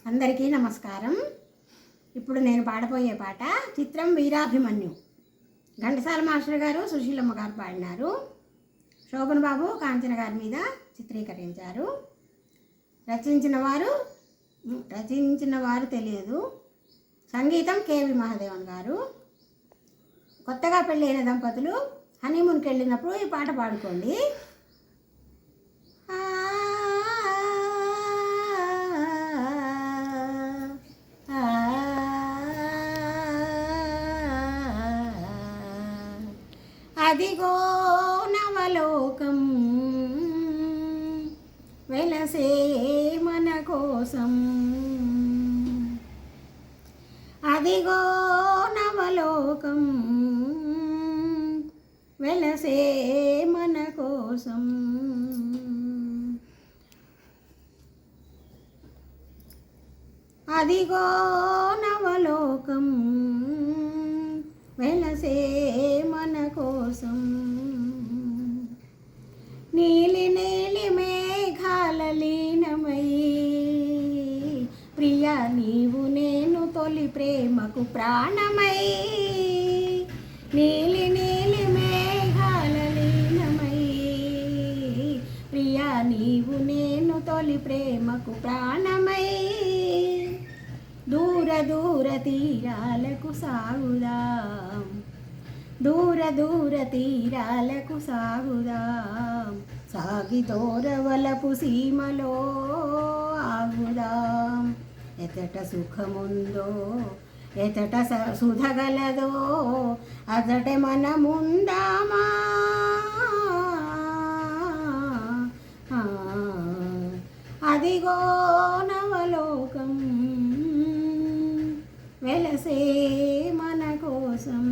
అందరికీ నమస్కారం. ఇప్పుడు నేను పాడబోయే పాట చిత్రం వీరాభిమన్యు. ఘంటసాల మాస్టర్ గారు, సుశీలమ్మ గారు పాడినారు. శోభన్ బాబు కాంచన గారి మీద చిత్రీకరించారు. రచించిన వారు తెలియదు. సంగీతం కేవి మహాదేవన్ గారు. కొత్తగా పెళ్ళైన దంపతులు హనీమూన్కి వెళ్ళినప్పుడు ఈ పాట పాడుకోండి. అదిగో నవలోకం వెలసే మన కోసం, అదిగో నవలోకం వెలసే మన కోసం. అదిగో నవలోకం వెలసే మన కోసం. నీలి నీలి మేఘాల లీనమై ప్రియా నీవు నేను తొలి ప్రేమకు ప్రాణమై. నీలి నీలి మేఘాల లీనమై ప్రియా నీవు నేను తొలి ప్రేమకు ప్రాణమై. దూర దూర తీరాలకు సాగుదాం, దూర దూర తీరాలకు సాగుదాం, సాగి దూరవలపు సీమలో ఆగుదాం. ఎతట సుఖముందో ఎతట సుధగలదో అతట మనముందామా. అదిగో నవలోకం వెలసే మన కోసం.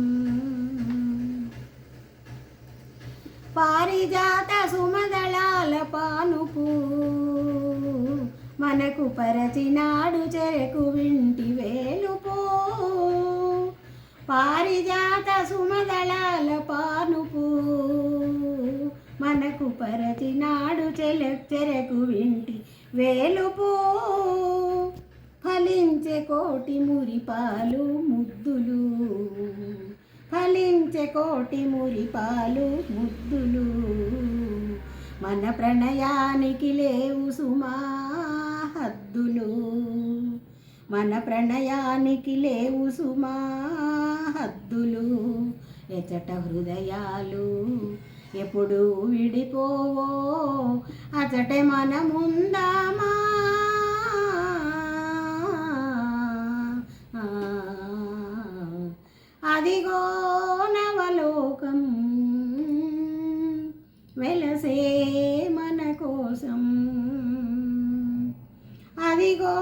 పారిజాత సుమదళాల పానుపు మనకు పరచినాడు చెరకు వింటి వేలుపో. పారిజాత సుమదళాల పానుపు మనకు పరచినాడు చెరకు వింటి వేలుపో. ఫలించే కోటి మురిపాలు ముద్దులు, ఫలించే కోటి మురిపాలు ముద్దులు, మన ప్రణయానికి లేవు సుమా హద్దులు, మన ప్రణయానికి లేవు సుమా హద్దులు. ఎచట హృదయాలు ఎప్పుడు విడిపోవో అచటే మనముందామా. అదిగో నవలోకం వెలసే మన కోసం, అదిగో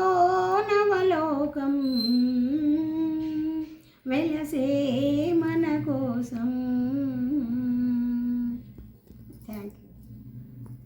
నవలోకం వెల